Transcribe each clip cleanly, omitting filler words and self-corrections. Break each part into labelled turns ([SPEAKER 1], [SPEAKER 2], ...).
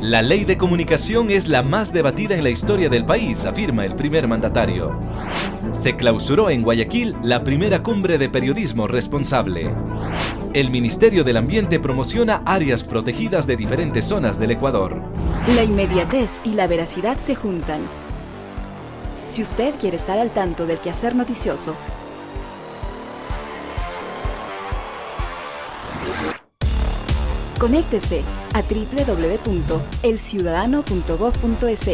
[SPEAKER 1] La ley de comunicación es la más debatida en la historia del país, afirma el primer mandatario. Se clausuró en Guayaquil la primera cumbre de periodismo responsable. El Ministerio del Ambiente promociona áreas protegidas de diferentes zonas del Ecuador.
[SPEAKER 2] La inmediatez y la veracidad se juntan. Si usted quiere estar al tanto del quehacer noticioso, conéctese a www.elciudadano.gov.es.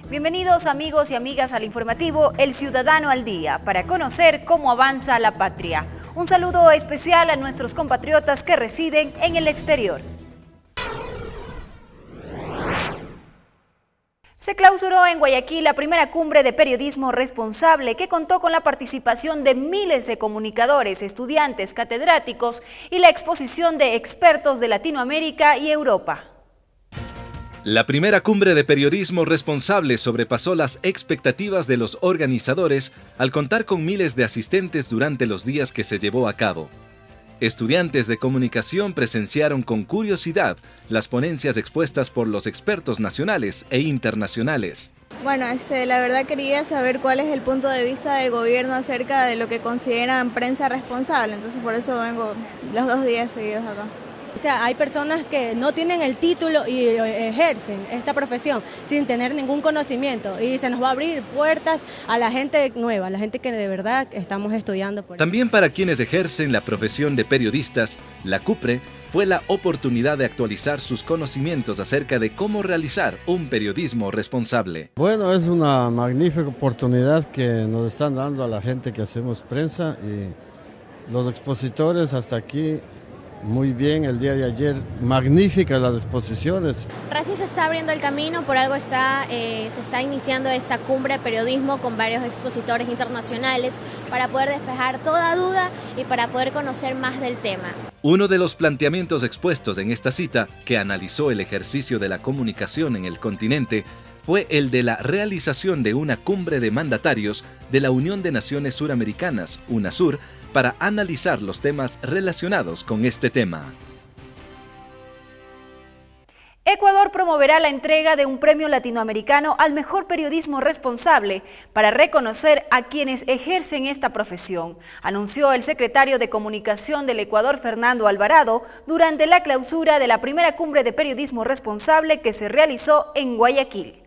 [SPEAKER 3] Bienvenidos amigos y amigas al informativo El Ciudadano al Día, para conocer cómo avanza la patria. Un saludo especial a nuestros compatriotas que residen en el exterior. Se clausuró en Guayaquil la primera cumbre de periodismo responsable que contó con la participación de miles de comunicadores, estudiantes, catedráticos y la exposición de expertos de Latinoamérica y Europa.
[SPEAKER 1] La primera cumbre de periodismo responsable sobrepasó las expectativas de los organizadores al contar con miles de asistentes durante los días que se llevó a cabo. Estudiantes de comunicación presenciaron con curiosidad las ponencias expuestas por los expertos nacionales e internacionales.
[SPEAKER 4] Bueno, la verdad quería saber cuál es el punto de vista del gobierno acerca de lo que consideran prensa responsable, entonces por eso vengo los 2 días seguidos acá.
[SPEAKER 5] O sea, hay personas que no tienen el título y ejercen esta profesión sin tener ningún conocimiento, y se nos va a abrir puertas a la gente nueva, a la gente que de verdad estamos estudiando.
[SPEAKER 1] También para quienes ejercen la profesión de periodistas, la CUPRE fue la oportunidad de actualizar sus conocimientos acerca de cómo realizar un periodismo responsable.
[SPEAKER 6] Bueno, es una magnífica oportunidad que nos están dando a la gente que hacemos prensa, y los expositores hasta aquí. Muy bien, el día de ayer, magníficas las exposiciones.
[SPEAKER 7] Recién se está abriendo el camino, por algo se está iniciando esta cumbre de periodismo con varios expositores internacionales para poder despejar toda duda y para poder conocer más del tema.
[SPEAKER 1] Uno de los planteamientos expuestos en esta cita, que analizó el ejercicio de la comunicación en el continente, fue el de la realización de una cumbre de mandatarios de la Unión de Naciones Suramericanas, UNASUR, para analizar los temas relacionados con este tema.
[SPEAKER 3] Ecuador promoverá la entrega de un premio latinoamericano al mejor periodismo responsable para reconocer a quienes ejercen esta profesión, anunció el secretario de Comunicación del Ecuador, Fernando Alvarado, durante la clausura de la primera cumbre de periodismo responsable que se realizó en Guayaquil.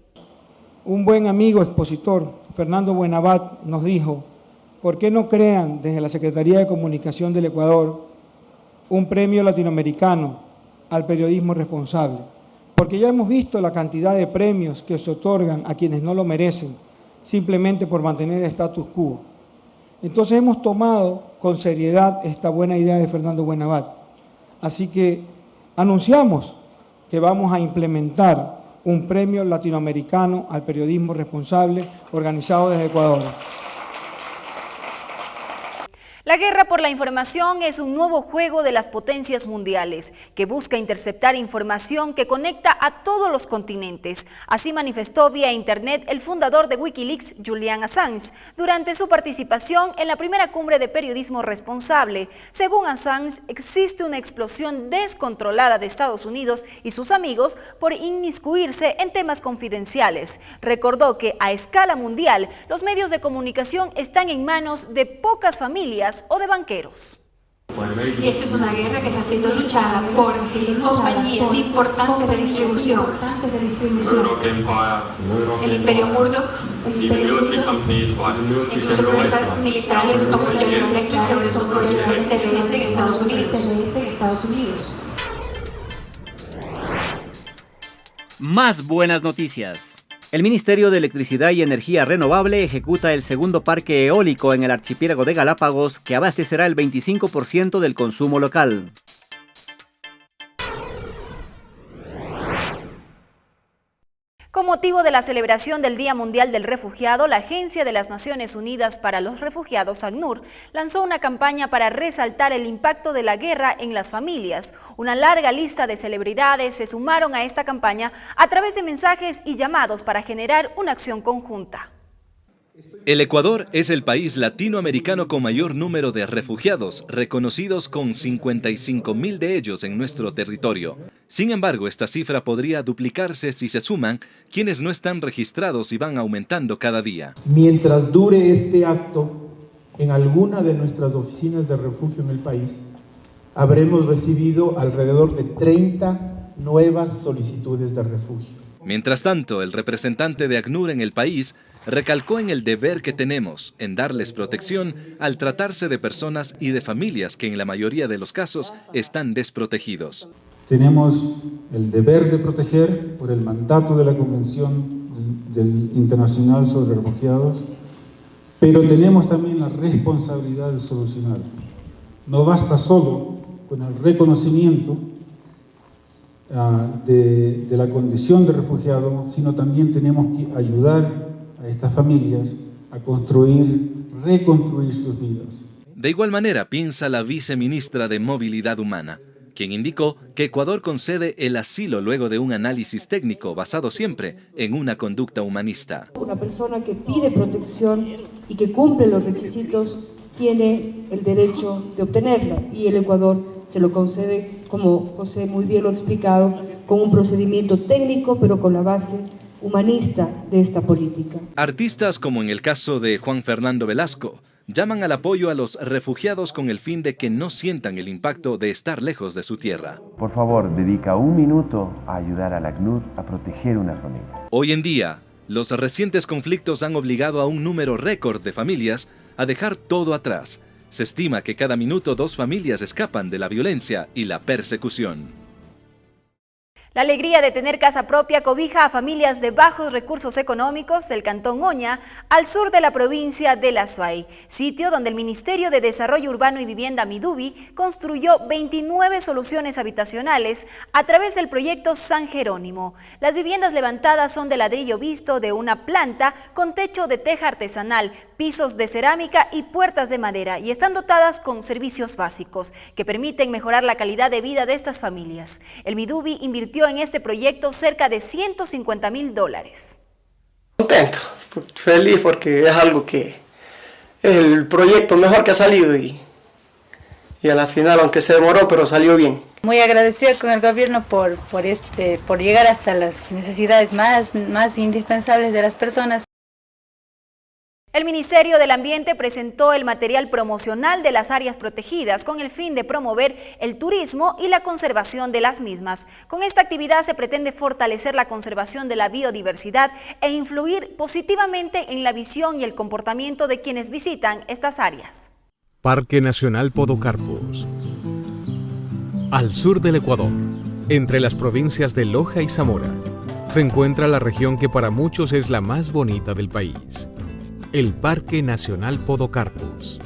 [SPEAKER 8] Un buen amigo expositor, Fernando Buenabat, nos dijo: ¿por qué no crean desde la Secretaría de Comunicación del Ecuador un premio latinoamericano al periodismo responsable? Porque ya hemos visto la cantidad de premios que se otorgan a quienes no lo merecen, simplemente por mantener el status quo. Entonces hemos tomado con seriedad esta buena idea de Fernando Buenabat. Así que anunciamos que vamos a implementar un premio latinoamericano al periodismo responsable organizado desde Ecuador.
[SPEAKER 3] La guerra por la información es un nuevo juego de las potencias mundiales que busca interceptar información que conecta a todos los continentes. Así manifestó vía internet el fundador de Wikileaks, Julian Assange, durante su participación en la primera cumbre de periodismo responsable. Según Assange, existe una explosión descontrolada de Estados Unidos y sus amigos por inmiscuirse en temas confidenciales. Recordó que a escala mundial los medios de comunicación están en manos de pocas familias o de banqueros.
[SPEAKER 9] Y esta es una guerra que está siendo luchada por compañías importantes de distribución. El Imperio Murdoch, incluso empresas militares como General Electric, que son dueños de CBS en Estados Unidos.
[SPEAKER 10] Más buenas noticias. El Ministerio de Electricidad y Energía Renovable ejecuta el segundo parque eólico en el archipiélago de Galápagos, que abastecerá el 25% del consumo local.
[SPEAKER 3] Con motivo de la celebración del Día Mundial del Refugiado, la Agencia de las Naciones Unidas para los Refugiados, ACNUR, lanzó una campaña para resaltar el impacto de la guerra en las familias. Una larga lista de celebridades se sumaron a esta campaña a través de mensajes y llamados para generar una acción conjunta.
[SPEAKER 1] El Ecuador es el país latinoamericano con mayor número de refugiados, reconocidos con 55.000 de ellos en nuestro territorio. Sin embargo, esta cifra podría duplicarse si se suman quienes no están registrados y van aumentando cada día.
[SPEAKER 11] Mientras dure este acto, en alguna de nuestras oficinas de refugio en el país, habremos recibido alrededor de 30 nuevas solicitudes de refugio.
[SPEAKER 1] Mientras tanto, el representante de ACNUR en el país recalcó en el deber que tenemos en darles protección al tratarse de personas y de familias que en la mayoría de los casos están desprotegidos.
[SPEAKER 11] Tenemos el deber de proteger por el mandato de la Convención Internacional sobre Refugiados, pero tenemos también la responsabilidad de solucionar. No basta solo con el reconocimiento de la condición de refugiado, sino también tenemos que ayudar a estas familias a reconstruir sus vidas.
[SPEAKER 1] De igual manera piensa la viceministra de Movilidad Humana, quien indicó que Ecuador concede el asilo luego de un análisis técnico basado siempre en una conducta humanista.
[SPEAKER 12] Una persona que pide protección y que cumple los requisitos tiene el derecho de obtenerla, y el Ecuador se lo concede, como José muy bien lo ha explicado, con un procedimiento técnico, pero con la base humanista de esta política.
[SPEAKER 1] Artistas, como en el caso de Juan Fernando Velasco, llaman al apoyo a los refugiados con el fin de que no sientan el impacto de estar lejos de su tierra.
[SPEAKER 13] Por favor, dedica un minuto a ayudar a la ACNUR a proteger una familia.
[SPEAKER 1] Hoy en día, los recientes conflictos han obligado a un número récord de familias a dejar todo atrás. Se estima que cada minuto 2 familias escapan de la violencia y la persecución.
[SPEAKER 3] La alegría de tener casa propia cobija a familias de bajos recursos económicos del Cantón Oña, al sur de la provincia de La Suay, sitio donde el Ministerio de Desarrollo Urbano y Vivienda Midubi construyó 29 soluciones habitacionales a través del proyecto San Jerónimo. Las viviendas levantadas son de ladrillo visto de una planta con techo de teja artesanal, pisos de cerámica y puertas de madera, y están dotadas con servicios básicos que permiten mejorar la calidad de vida de estas familias. El Midubi invirtió en este proyecto cerca de $150.000.
[SPEAKER 14] Contento, feliz porque es algo que es el proyecto mejor que ha salido y a la final, aunque se demoró, pero salió bien.
[SPEAKER 15] Muy agradecida con el gobierno por llegar hasta las necesidades más indispensables de las personas.
[SPEAKER 3] El Ministerio del Ambiente presentó el material promocional de las áreas protegidas con el fin de promover el turismo y la conservación de las mismas. Con esta actividad se pretende fortalecer la conservación de la biodiversidad e influir positivamente en la visión y el comportamiento de quienes visitan estas áreas.
[SPEAKER 16] Parque Nacional Podocarpus. Al sur del Ecuador, entre las provincias de Loja y Zamora, se encuentra la región que para muchos es la más bonita del país. El Parque Nacional Podocarpus.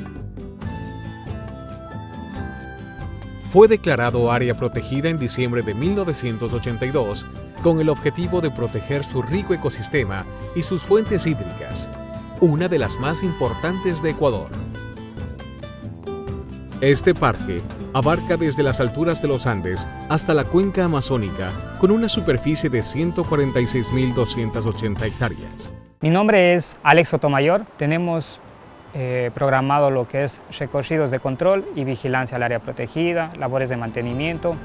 [SPEAKER 16] Fue declarado área protegida en diciembre de 1982 con el objetivo de proteger su rico ecosistema y sus fuentes hídricas, una de las más importantes de Ecuador. Este parque abarca desde las alturas de los Andes hasta la cuenca amazónica con una superficie de 146.280 hectáreas.
[SPEAKER 17] Mi nombre es Alex Sotomayor. Tenemos programado lo que es recorridos de control y vigilancia al área protegida, labores de mantenimiento.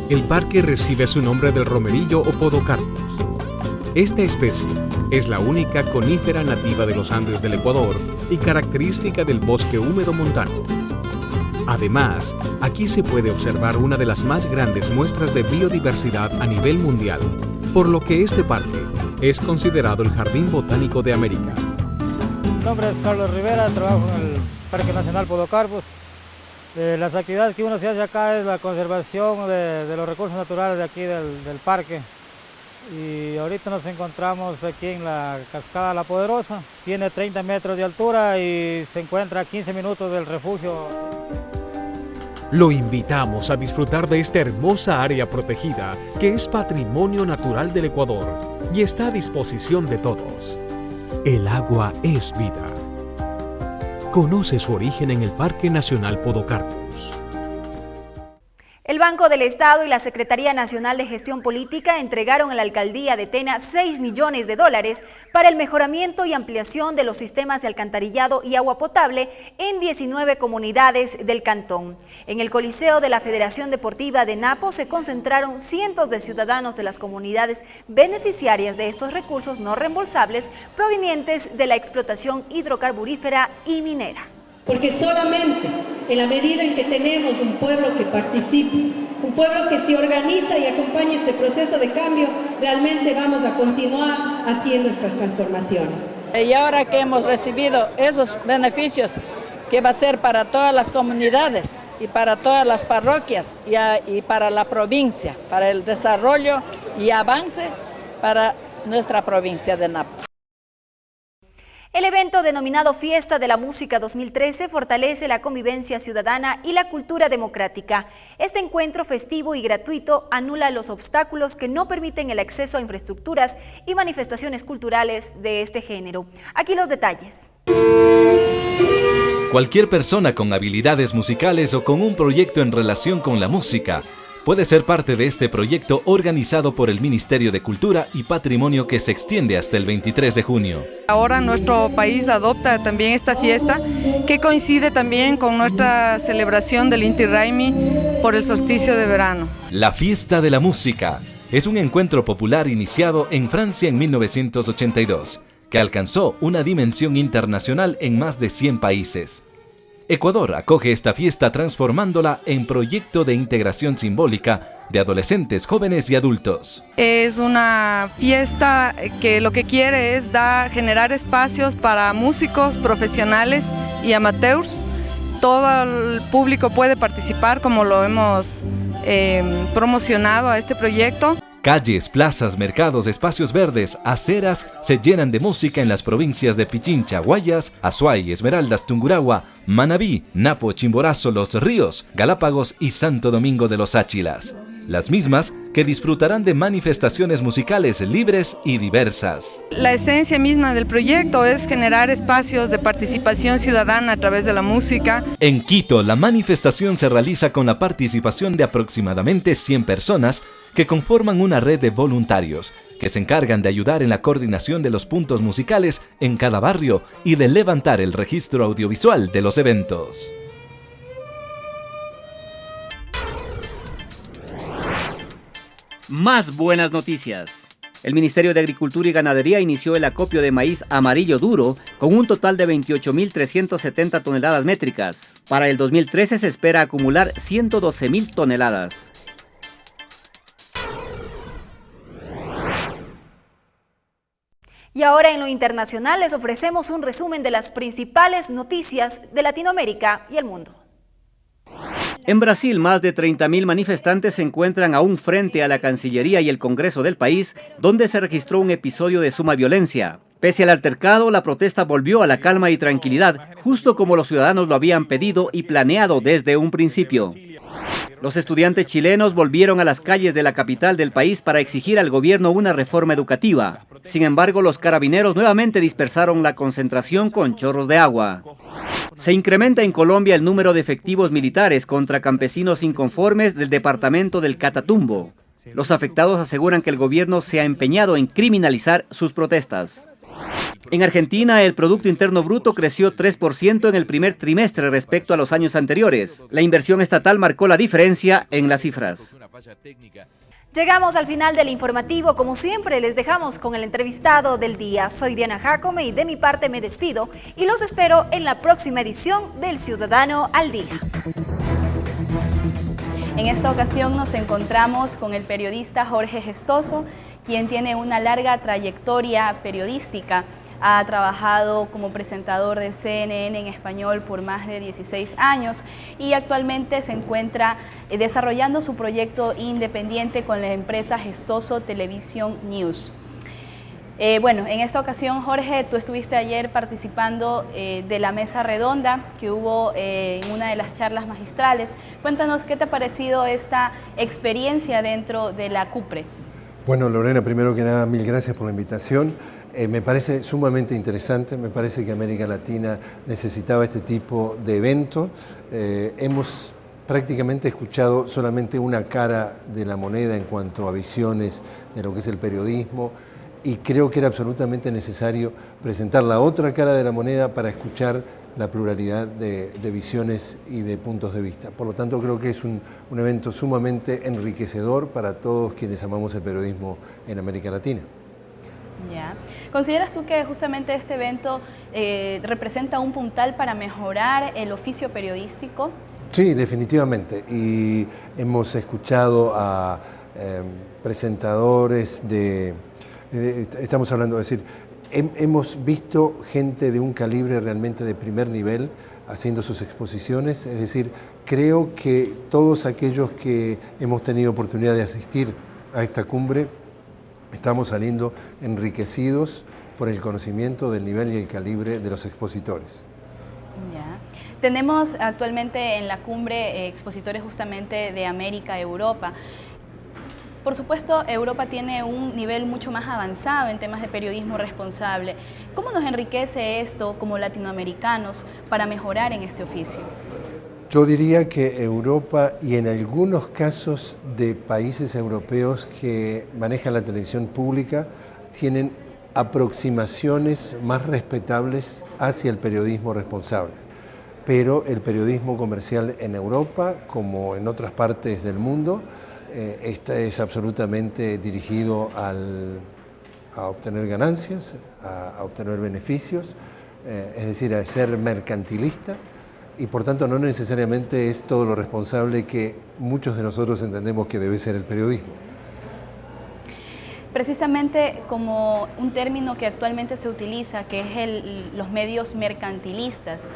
[SPEAKER 16] El parque recibe su nombre del romerillo o podocarpus. Esta especie es la única conífera nativa de los Andes del Ecuador y característica del bosque húmedo montano. Además, aquí se puede observar una de las más grandes muestras de biodiversidad a nivel mundial, por lo que este parque es considerado el Jardín Botánico de América.
[SPEAKER 18] Mi nombre es Carlos Rivera, trabajo en el Parque Nacional Podocarpus. Las actividades que uno se hace acá es la conservación de los recursos naturales de aquí del parque. Y ahorita nos encontramos aquí en la Cascada La Poderosa. Tiene 30 metros de altura y se encuentra a 15 minutos del refugio.
[SPEAKER 16] Lo invitamos a disfrutar de esta hermosa área protegida que es patrimonio natural del Ecuador y está a disposición de todos. El agua es vida. Conoce su origen en el Parque Nacional Podocarpus.
[SPEAKER 3] El Banco del Estado y la Secretaría Nacional de Gestión Política entregaron a la Alcaldía de Tena $6 millones para el mejoramiento y ampliación de los sistemas de alcantarillado y agua potable en 19 comunidades del cantón. En el Coliseo de la Federación Deportiva de Napo se concentraron cientos de ciudadanos de las comunidades beneficiarias de estos recursos no reembolsables provenientes de la explotación hidrocarburífera y minera.
[SPEAKER 19] Porque solamente en la medida en que tenemos un pueblo que participe, un pueblo que se organiza y acompaña este proceso de cambio, realmente vamos a continuar haciendo estas transformaciones.
[SPEAKER 20] Y ahora que hemos recibido esos beneficios que va a ser para todas las comunidades y para todas las parroquias y para la provincia, para el desarrollo y avance para nuestra provincia de Napo.
[SPEAKER 3] El evento denominado Fiesta de la Música 2013 fortalece la convivencia ciudadana y la cultura democrática. Este encuentro festivo y gratuito anula los obstáculos que no permiten el acceso a infraestructuras y manifestaciones culturales de este género. Aquí los detalles.
[SPEAKER 1] Cualquier persona con habilidades musicales o con un proyecto en relación con la música puede ser parte de este proyecto organizado por el Ministerio de Cultura y Patrimonio que se extiende hasta el 23 de junio.
[SPEAKER 21] Ahora nuestro país adopta también esta fiesta que coincide también con nuestra celebración del Inti Raymi por el solsticio de verano.
[SPEAKER 1] La Fiesta de la Música es un encuentro popular iniciado en Francia en 1982 que alcanzó una dimensión internacional en más de 100 países. Ecuador acoge esta fiesta transformándola en proyecto de integración simbólica de adolescentes, jóvenes y adultos.
[SPEAKER 21] Es una fiesta que lo que quiere es generar espacios para músicos profesionales y amateurs. Todo el público puede participar, como lo hemos promocionado a este proyecto.
[SPEAKER 1] Calles, plazas, mercados, espacios verdes, aceras se llenan de música en las provincias de Pichincha, Guayas, Azuay, Esmeraldas, Tungurahua, Manabí, Napo, Chimborazo, Los Ríos, Galápagos y Santo Domingo de los Áchilas. Las mismas que disfrutarán de manifestaciones musicales libres y diversas.
[SPEAKER 21] La esencia misma del proyecto es generar espacios de participación ciudadana a través de la música.
[SPEAKER 1] En Quito, la manifestación se realiza con la participación de aproximadamente 100 personas que conforman una red de voluntarios que se encargan de ayudar en la coordinación de los puntos musicales en cada barrio y de levantar el registro audiovisual de los eventos.
[SPEAKER 10] Más buenas noticias. El Ministerio de Agricultura y Ganadería inició el acopio de maíz amarillo duro con un total de 28.370 toneladas métricas. Para el 2013 se espera acumular 112.000 toneladas.
[SPEAKER 3] Y ahora en lo internacional les ofrecemos un resumen de las principales noticias de Latinoamérica y el mundo.
[SPEAKER 10] En Brasil, más de 30.000 manifestantes se encuentran aún frente a la Cancillería y el Congreso del país, donde se registró un episodio de suma violencia. Pese al altercado, la protesta volvió a la calma y tranquilidad, justo como los ciudadanos lo habían pedido y planeado desde un principio. Los estudiantes chilenos volvieron a las calles de la capital del país para exigir al gobierno una reforma educativa. Sin embargo, los carabineros nuevamente dispersaron la concentración con chorros de agua. Se incrementa en Colombia el número de efectivos militares contra campesinos inconformes del departamento del Catatumbo. Los afectados aseguran que el gobierno se ha empeñado en criminalizar sus protestas. En Argentina, el Producto Interno Bruto creció 3% en el primer trimestre respecto a los años anteriores. La inversión estatal marcó la diferencia en las cifras.
[SPEAKER 3] Llegamos al final del informativo. Como siempre, les dejamos con el entrevistado del día. Soy Diana Jacome y de mi parte me despido y los espero en la próxima edición del Ciudadano al Día.
[SPEAKER 22] En esta ocasión nos encontramos con el periodista Jorge Gestoso, quien tiene una larga trayectoria periodística. Ha trabajado como presentador de CNN en español por más de 16 años y actualmente se encuentra desarrollando su proyecto independiente con la empresa Gestoso Television News. Bueno, en esta ocasión, Jorge, tú estuviste ayer participando de la mesa redonda que hubo en una de las charlas magistrales. Cuéntanos qué te ha parecido esta experiencia dentro de la CUPRE.
[SPEAKER 23] Bueno, Lorena, primero que nada, mil gracias por la invitación. Me parece sumamente interesante, me parece que América Latina necesitaba este tipo de evento. Hemos prácticamente he escuchado solamente una cara de la moneda en cuanto a visiones de lo que es el periodismo, y creo que era absolutamente necesario presentar la otra cara de la moneda para escuchar la pluralidad de visiones y de puntos de vista. Por lo tanto, creo que es un evento sumamente enriquecedor para todos quienes amamos el periodismo en América Latina.
[SPEAKER 22] Ya. ¿Consideras tú que justamente este evento representa un puntal para mejorar el oficio periodístico?
[SPEAKER 23] Sí, definitivamente. Y hemos escuchado a presentadores estamos hablando, es decir, hemos visto gente de un calibre realmente de primer nivel haciendo sus exposiciones. Es decir, creo que todos aquellos que hemos tenido oportunidad de asistir a esta cumbre estamos saliendo enriquecidos por el conocimiento del nivel y el calibre de los expositores.
[SPEAKER 22] Ya. Tenemos actualmente en la cumbre expositores justamente de América, Europa. Por supuesto, Europa tiene un nivel mucho más avanzado en temas de periodismo responsable. ¿Cómo nos enriquece esto como latinoamericanos para mejorar en este oficio?
[SPEAKER 23] Yo diría que Europa, y en algunos casos de países europeos que manejan la televisión pública, tienen aproximaciones más respetables hacia el periodismo responsable. Pero el periodismo comercial en Europa, como en otras partes del mundo, es absolutamente dirigido a obtener ganancias, a obtener beneficios, es decir, a ser mercantilista, y por tanto no necesariamente es todo lo responsable que muchos de nosotros entendemos que debe ser el periodismo.
[SPEAKER 22] Precisamente como un término que actualmente se utiliza, que es los medios mercantilistas,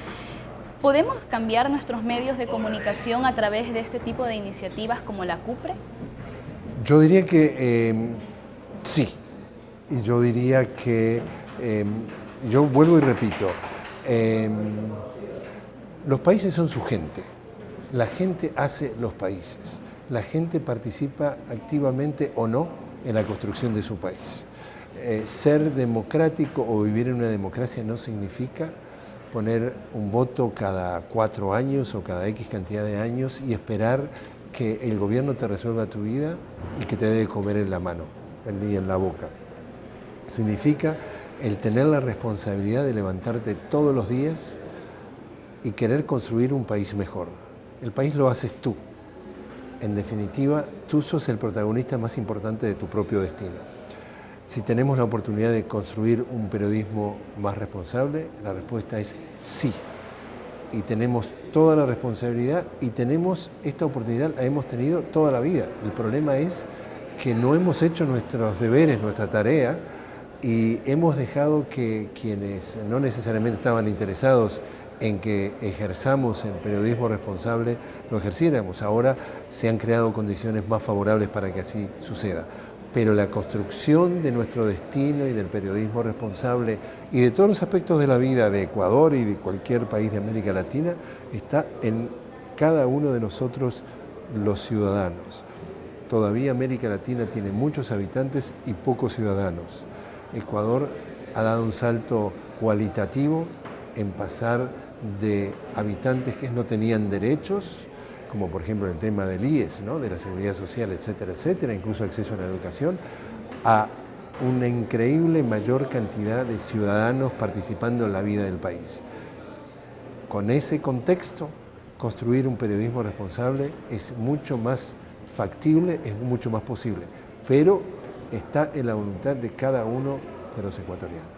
[SPEAKER 22] ¿podemos cambiar nuestros medios de comunicación a través de este tipo de iniciativas como la CUPRE?
[SPEAKER 23] Yo diría que sí, y yo diría que, yo vuelvo y repito, los países son su gente, la gente hace los países, la gente participa activamente o no en la construcción de su país. Ser democrático o vivir en una democracia no significa poner un voto cada 4 años o cada X cantidad de años y esperar que el gobierno te resuelva tu vida y que te dé de comer en la mano y en la boca. Significa el tener la responsabilidad de levantarte todos los días y querer construir un país mejor. El país lo haces tú. En definitiva, tú sos el protagonista más importante de tu propio destino. Si tenemos la oportunidad de construir un periodismo más responsable, la respuesta es sí. Y tenemos toda la responsabilidad y tenemos esta oportunidad, la hemos tenido toda la vida. El problema es que no hemos hecho nuestros deberes, nuestra tarea, y hemos dejado que quienes no necesariamente estaban interesados en que ejerzamos el periodismo responsable, lo ejerciéramos. Ahora se han creado condiciones más favorables para que así suceda. Pero la construcción de nuestro destino y del periodismo responsable y de todos los aspectos de la vida de Ecuador y de cualquier país de América Latina está en cada uno de nosotros, los ciudadanos. Todavía América Latina tiene muchos habitantes y pocos ciudadanos. Ecuador ha dado un salto cualitativo en pasar de habitantes que no tenían derechos, como por ejemplo el tema del IES, ¿no?, de la seguridad social, etcétera, etcétera, incluso acceso a la educación, a una increíble mayor cantidad de ciudadanos participando en la vida del país. Con ese contexto, construir un periodismo responsable es mucho más factible, es mucho más posible, pero está en la voluntad de cada uno de los ecuatorianos.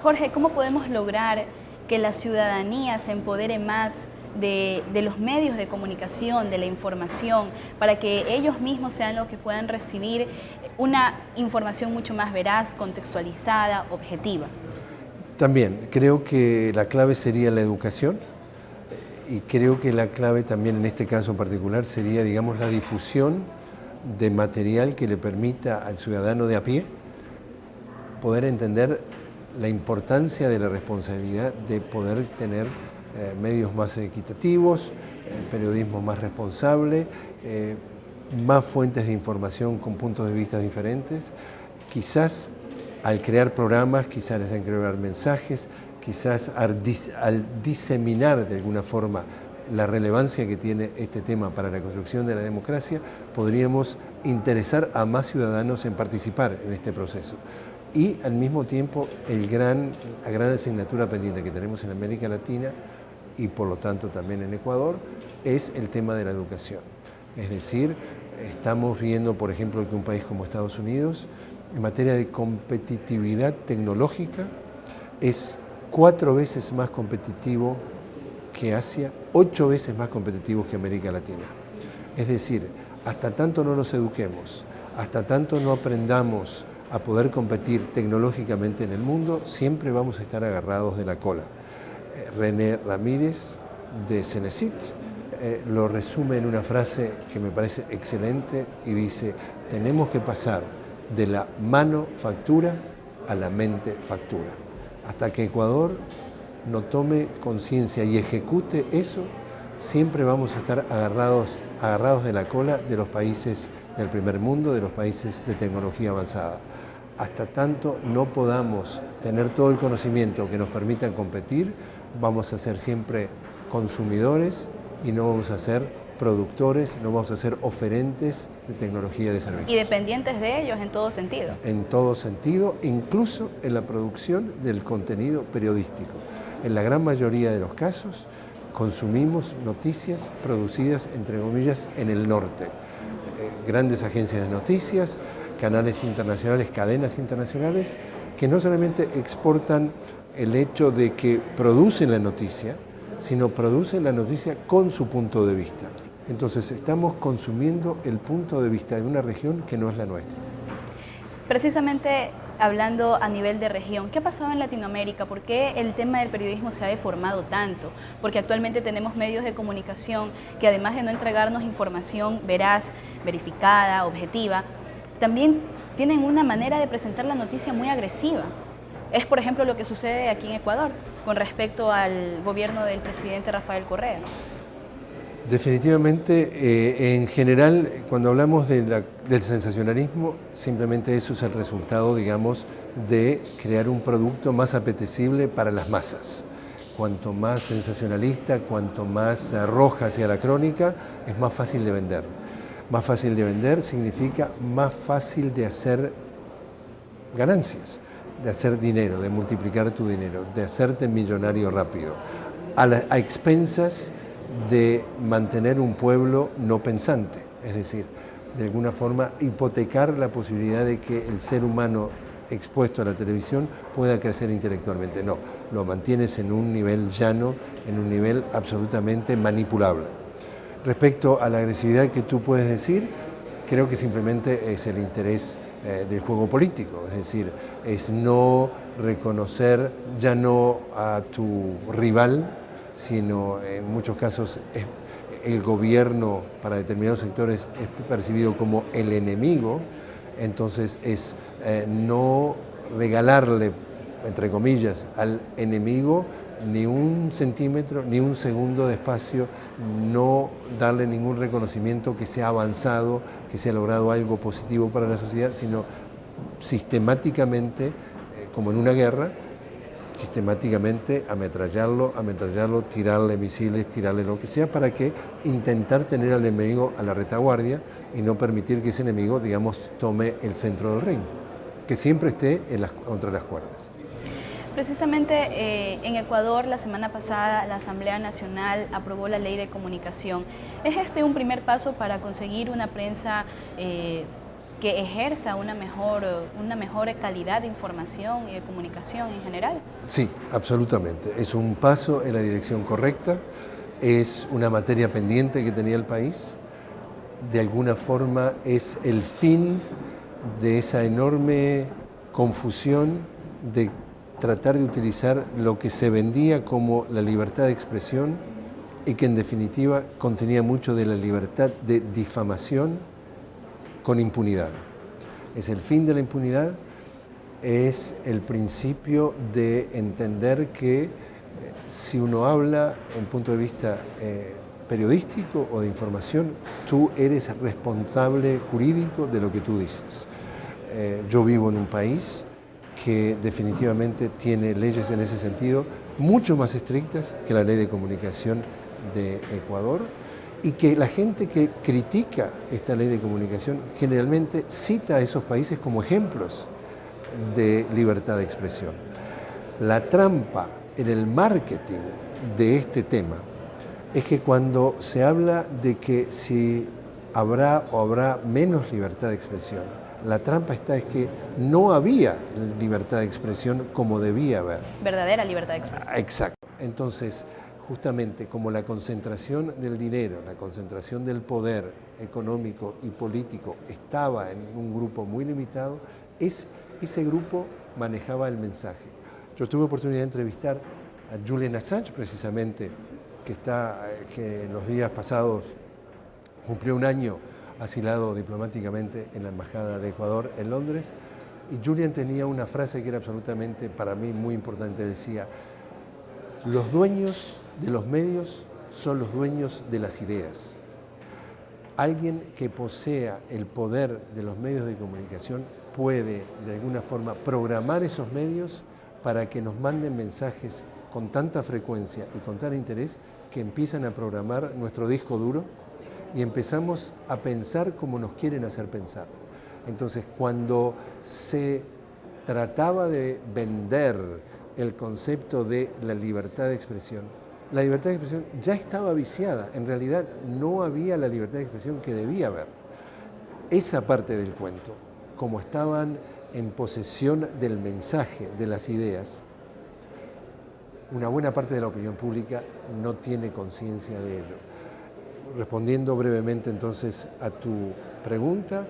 [SPEAKER 22] Jorge, ¿cómo podemos lograr que la ciudadanía se empodere más de los medios de comunicación, de la información, para que ellos mismos sean los que puedan recibir una información mucho más veraz, contextualizada, objetiva?
[SPEAKER 23] También creo que la clave sería la educación y creo que la clave también en este caso en particular sería, digamos, la difusión de material que le permita al ciudadano de a pie poder entender la importancia de la responsabilidad de poder tener medios más equitativos, periodismo más responsable, más fuentes de información con puntos de vista diferentes. Quizás al crear programas, quizás les den que crear mensajes, quizás al diseminar de alguna forma la relevancia que tiene este tema para la construcción de la democracia, podríamos interesar a más ciudadanos en participar en este proceso. Y al mismo tiempo la gran asignatura pendiente que tenemos en América Latina y por lo tanto también en Ecuador es el tema de la educación. Es decir, estamos viendo, por ejemplo, que un país como Estados Unidos, en materia de competitividad tecnológica, es 4 veces más competitivo que Asia, 8 veces más competitivo que América Latina. Es decir, hasta tanto no nos eduquemos, hasta tanto no aprendamos a poder competir tecnológicamente en el mundo, siempre vamos a estar agarrados de la cola. René Ramírez de Cenecit lo resume en una frase que me parece excelente y dice: tenemos que pasar de la manufactura a la mente factura. Hasta que Ecuador no tome conciencia y ejecute eso, siempre vamos a estar agarrados de la cola de los países del primer mundo, de los países de tecnología avanzada. Hasta tanto no podamos tener todo el conocimiento que nos permita competir, vamos a ser siempre consumidores y no vamos a ser productores, no vamos a ser oferentes de tecnología de servicio.
[SPEAKER 22] Y dependientes de ellos en todo sentido.
[SPEAKER 23] En todo sentido, incluso en la producción del contenido periodístico. En la gran mayoría de los casos, consumimos noticias producidas, entre comillas, en el norte. Grandes agencias de noticias, canales internacionales, cadenas internacionales, que no solamente exportan el hecho de que producen la noticia, sino producen la noticia con su punto de vista. Entonces estamos consumiendo el punto de vista de una región que no es la nuestra.
[SPEAKER 22] Precisamente hablando a nivel de región, ¿qué ha pasado en Latinoamérica? ¿Por qué el tema del periodismo se ha deformado tanto? Porque actualmente tenemos medios de comunicación que, además de no entregarnos información veraz, verificada, objetiva, también tienen una manera de presentar la noticia muy agresiva. Es, por ejemplo, lo que sucede aquí en Ecuador con respecto al gobierno del presidente Rafael Correa.
[SPEAKER 23] Definitivamente, en general, cuando hablamos del sensacionalismo, simplemente eso es el resultado, digamos, de crear un producto más apetecible para las masas. Cuanto más sensacionalista, cuanto más roja hacia la crónica, es más fácil de vender. Más fácil de vender significa más fácil de hacer ganancias, de hacer dinero, de multiplicar tu dinero, de hacerte millonario rápido, a expensas de mantener un pueblo no pensante, es decir, de alguna forma hipotecar la posibilidad de que el ser humano expuesto a la televisión pueda crecer intelectualmente. No, lo mantienes en un nivel llano, en un nivel absolutamente manipulable. Respecto a la agresividad que tú puedes decir, creo que simplemente es el interés del juego político, es decir, es no reconocer ya no a tu rival, sino en muchos casos el gobierno para determinados sectores es percibido como el enemigo, entonces es no regalarle, entre comillas, al enemigo ni un centímetro, ni un segundo de espacio, no darle ningún reconocimiento que se ha avanzado, que se ha logrado algo positivo para la sociedad, sino sistemáticamente, como en una guerra, sistemáticamente ametrallarlo, tirarle misiles, tirarle lo que sea, para que intentar tener al enemigo a la retaguardia y no permitir que ese enemigo, digamos, tome el centro del ring, que siempre esté contra las cuerdas.
[SPEAKER 22] Precisamente en Ecuador, la semana pasada, la Asamblea Nacional aprobó la Ley de Comunicación. ¿Es este un primer paso para conseguir una prensa que ejerza una mejor calidad de información y de comunicación en general?
[SPEAKER 23] Sí, absolutamente. Es un paso en la dirección correcta, es una materia pendiente que tenía el país, de alguna forma es el fin de esa enorme confusión de tratar de utilizar lo que se vendía como la libertad de expresión y que en definitiva contenía mucho de la libertad de difamación con impunidad. Es el fin de la impunidad, es el principio de entender que si uno habla en punto de vista periodístico o de información, tú eres responsable jurídico de lo que tú dices. Yo vivo en un país que definitivamente tiene leyes en ese sentido mucho más estrictas que la Ley de Comunicación de Ecuador y que la gente que critica esta ley de comunicación generalmente cita a esos países como ejemplos de libertad de expresión. La trampa en el marketing de este tema es que cuando se habla de que si habrá o habrá menos libertad de expresión, la trampa está es que no había libertad de expresión como debía haber.
[SPEAKER 22] Verdadera libertad de expresión.
[SPEAKER 23] Exacto. Entonces, justamente como la concentración del dinero, la concentración del poder económico y político estaba en un grupo muy limitado, ese grupo manejaba el mensaje. Yo tuve oportunidad de entrevistar a Julian Assange, precisamente, que en los días pasados cumplió un año asilado diplomáticamente en la Embajada de Ecuador en Londres, y Julian tenía una frase que era absolutamente para mí muy importante, decía: los dueños de los medios son los dueños de las ideas. Alguien que posea el poder de los medios de comunicación puede de alguna forma programar esos medios para que nos manden mensajes con tanta frecuencia y con tal interés que empiezan a programar nuestro disco duro y empezamos a pensar como nos quieren hacer pensar. Entonces, cuando se trataba de vender el concepto de la libertad de expresión, la libertad de expresión ya estaba viciada. En realidad no había la libertad de expresión que debía haber. Esa parte del cuento, como estaban en posesión del mensaje, de las ideas, una buena parte de la opinión pública no tiene conciencia de ello. Respondiendo brevemente entonces a tu pregunta,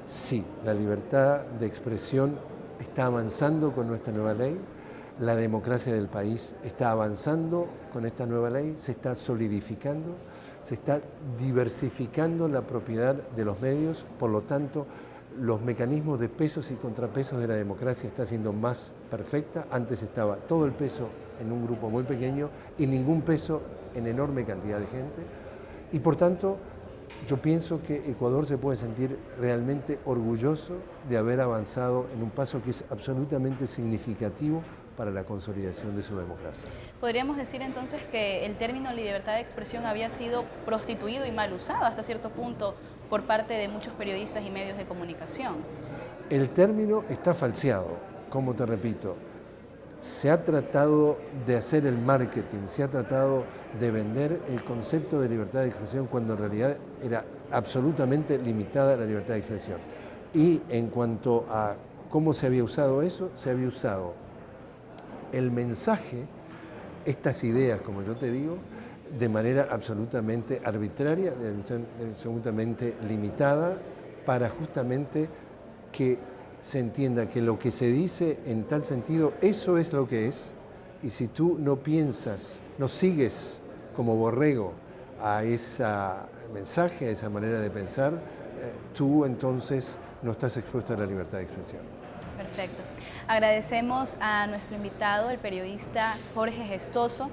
[SPEAKER 23] sí, la libertad de expresión está avanzando con nuestra nueva ley, la democracia del país está avanzando con esta nueva ley, se está solidificando, se está diversificando la propiedad de los medios, por lo tanto, los mecanismos de pesos y contrapesos de la democracia está siendo más perfecta. Antes estaba todo el peso en un grupo muy pequeño y ningún peso en enorme cantidad de gente. Y por tanto, yo pienso que Ecuador se puede sentir realmente orgulloso de haber avanzado en un paso que es absolutamente significativo para la consolidación de su democracia.
[SPEAKER 22] Podríamos decir entonces que el término libertad de expresión había sido prostituido y mal usado hasta cierto punto por parte de muchos periodistas y medios de comunicación.
[SPEAKER 23] El término está falseado, como te repito. Se ha tratado de hacer el marketing, se ha tratado de vender el concepto de libertad de expresión cuando en realidad era absolutamente limitada la libertad de expresión. Y en cuanto a cómo se había usado eso, se había usado el mensaje, estas ideas, como yo te digo, de manera absolutamente arbitraria, absolutamente limitada, para justamente que se entienda que lo que se dice en tal sentido, eso es lo que es, y si tú no piensas, no sigues como borrego a ese mensaje, a esa manera de pensar, tú entonces no estás expuesto a la libertad de expresión.
[SPEAKER 22] Perfecto. Agradecemos a nuestro invitado, el periodista Jorge Gestoso,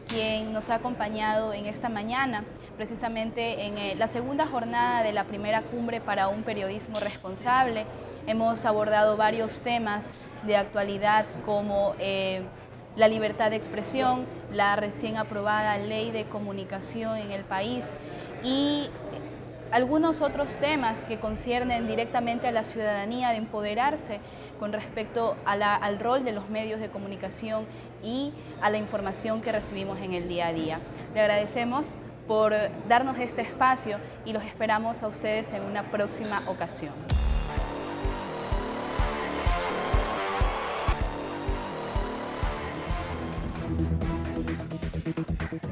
[SPEAKER 22] quien nos ha acompañado en esta mañana, precisamente en la segunda jornada de la primera cumbre para un periodismo responsable. Hemos abordado varios temas de actualidad como la libertad de expresión, la recién aprobada ley de comunicación en el país y algunos otros temas que conciernen directamente a la ciudadanía de empoderarse con respecto al rol de los medios de comunicación y a la información que recibimos en el día a día. Le agradecemos por darnos este espacio y los esperamos a ustedes en una próxima ocasión.